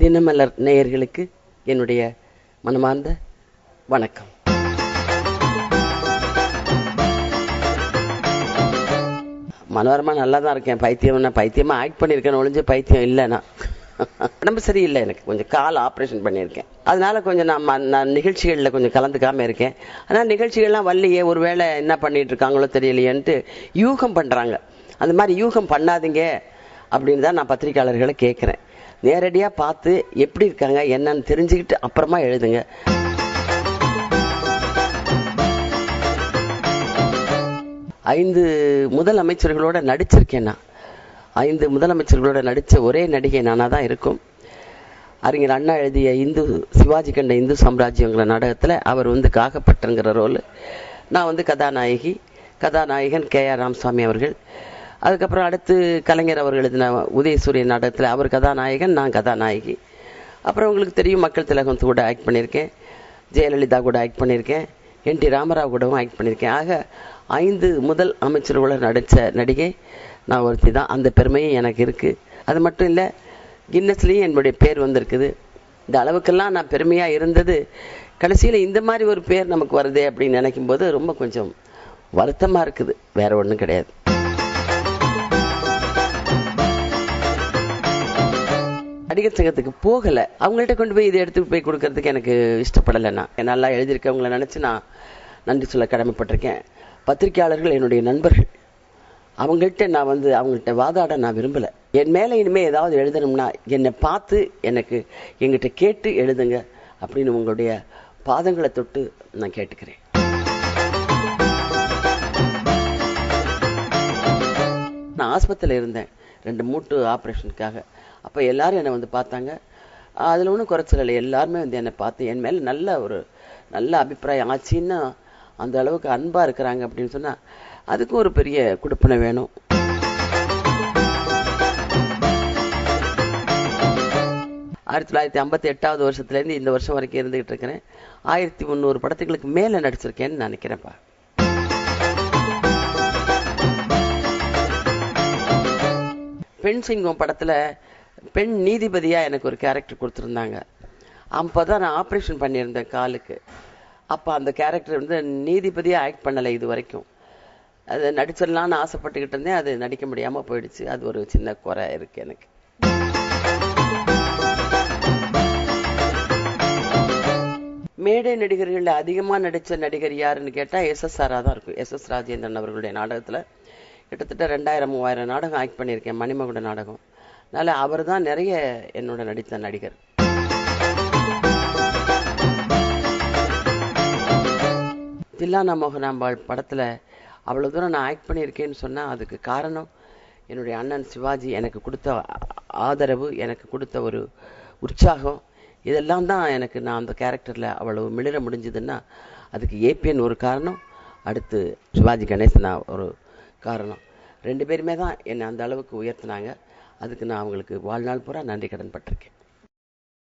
தினமலர் நேயர்களுக்கு என்னுடைய மனமார்ந்த வணக்கம். மனோரமா நல்லா தான் இருக்கேன். பைத்தியமா ஆக்ட் பண்ணியிருக்கேன், ஒழிஞ்சு பைத்தியம் இல்லைண்ணா. உடம்பு சரியில்லை, எனக்கு கொஞ்சம் கால் ஆப்ரேஷன் பண்ணியிருக்கேன். அதனால கொஞ்சம் நான் நிகழ்ச்சிகளில் கொஞ்சம் கலந்துக்காமல் இருக்கேன். ஆனால் நிகழ்ச்சிகள்லாம் வரலையே, ஒருவேளை என்ன பண்ணிட்டு இருக்காங்களோ தெரியலையேன்ட்டு யூகம் பண்ணுறாங்க. அந்த மாதிரி யூகம் பண்ணாதீங்க அப்படின்னு தான் நான் பத்திரிகையாளர்களை கேட்குறேன். நேரடியாக பார்த்து எப்படி இருக்காங்க என்னன்னு தெரிஞ்சுக்கிட்டு அப்புறமா எழுதுங்க. ஐந்து முதலமைச்சர்களோட நடிச்சிருக்கேன் நான். 5 முதலமைச்சர்களோட நடித்த ஒரே நடிகை நானாக தான் இருக்கும். அறிஞர் அண்ணா எழுதிய சிவாஜி கண்ட இந்து சாம்ராஜ்யங்கிற நாடகத்தில் அவர் காகப்பட்டங்கிற ரோல், நான் கதாநாயகன் KR ராமசாமி அவர்கள். அதுக்கப்புறம் அடுத்து கலைஞர் அவர்கள் எழுதின உதயசூரியன் நாடகத்தில் அவர் கதாநாயகன், நான் கதாநாயகி. அப்புறம் உங்களுக்கு தெரியும், மக்கள் திலகம் கூட ஆக்ட் பண்ணியிருக்கேன், ஜெயலலிதா கூட ஆக்ட் பண்ணியிருக்கேன், NT ராமராவ் கூடவும் ஆக்ட் பண்ணியிருக்கேன். ஆக 5 முதல் அமைச்சர்களோட நடித்த நடிகை நான் ஒருத்தி தான். அந்த பெருமையும் எனக்கு இருக்குது. அது மட்டும் இல்லை, கின்னஸ்லேயும் என்னுடைய பேர் வந்திருக்குது. இந்த அளவுக்கெல்லாம் நான் பெருமையாக இருந்தது, கடைசியில் இந்த மாதிரி ஒரு பேர் நமக்கு வருதே அப்படின்னு நினைக்கும் போது ரொம்ப கொஞ்சம் வருத்தமாக இருக்குது. வேற ஒன்றும் கிடையாது. நடிகர் சங்கத்துக்கு போகலை. அவங்கள்ட்ட கொண்டு போய் இதை எடுத்து போய் கொடுக்கறதுக்கு எனக்கு இஷ்டப்படலை. நான் நல்லா எழுதியிருக்கவங்களை நினச்சி நான் நன்றி சொல்ல கடமைப்பட்டிருக்கேன். பத்திரிகையாளர்கள் என்னுடைய நண்பர்கள், அவங்கள்ட்ட நான் அவங்கள்ட்ட வாதாட நான் விரும்பலை. என் மேலே இனிமேல் ஏதாவது எழுதணும்னா என்னை பார்த்து எங்கிட்ட கேட்டு எழுதுங்க அப்படின்னு உங்களுடைய பாதங்களை தொட்டு நான் கேட்டுக்கிறேன். நான் ஆஸ்பத்திரியில் இருந்தேன் 2 மூட்டு ஆப்ரேஷனுக்காக. அப்போ எல்லாரும் என்னை பார்த்தாங்க. அதில் ஒன்றும் குறைச்சல் இல்லை. எல்லாருமே என்னை பார்த்து என் மேலே நல்ல அபிப்பிராயம் ஆச்சுன்னா, அந்த அளவுக்கு அன்பாக இருக்கிறாங்க அப்படின்னு சொன்னால் அதுக்கும் ஒரு பெரிய கொடுப்பனை வேணும். ஆயிரத்தி 1958 வருஷத்துலேருந்து இந்த வருஷம் வரைக்கும் இருந்துகிட்டு இருக்கிறேன். 1300 படத்துகளுக்கு மேலே நடிச்சிருக்கேன்னு நினைக்கிறேன்ப்பா. பெண் சிங்கம் படத்தில் பெண் நீதிபதியாக எனக்கு ஒரு கேரக்டர் கொடுத்துருந்தாங்க. அப்போ தான் நான் ஆப்ரேஷன் பண்ணியிருந்தேன் காலுக்கு. அப்போ அந்த கேரக்டர் நீதிபதியாக ஆக்ட் பண்ணலை இது வரைக்கும். அது நடிச்சிடலான்னு ஆசைப்பட்டுக்கிட்டு இருந்தேன், அது நடிக்க முடியாமல் போயிடுச்சு. அது ஒரு சின்ன குறை இருக்கு எனக்கு. மேடை நடிகர்கள் அதிகமாக நடித்த நடிகர் யாருன்னு கேட்டால் SSR தான் இருக்கும். SS ராஜேந்திரன் அவர்களுடைய நாடகத்தில் கிட்டத்தட்ட 2000-3000 நாடகம் ஆக்ட் பண்ணியிருக்கேன், மணிமகுட நாடகம். அதனால அவர் தான் நிறைய என்னோட நடித்த நடிகர். தில்லானா மோகனாம்பாள் படத்தில் அவ்வளோ தூரம் நான் ஆக்ட் பண்ணியிருக்கேன்னு சொன்னால் அதுக்கு காரணம் என்னுடைய அண்ணன் சிவாஜி எனக்கு கொடுத்த ஆதரவு, எனக்கு கொடுத்த ஒரு உற்சாகம். இதெல்லாம் தான் நான் அந்த கேரக்டரில் அவ்வளவு மிளிர முடிஞ்சதுன்னா அதுக்கு APN ஒரு காரணம், அடுத்து சிவாஜி கணேசனா ஒரு காரணம். 2 பேருமே தான் என்னை அந்த அளவுக்கு உயர்த்தினாங்க. அதுக்கு நான் அவங்களுக்கு வாழ்நாள் பூரா நன்றி கடன் பட்டிருக்கேன்.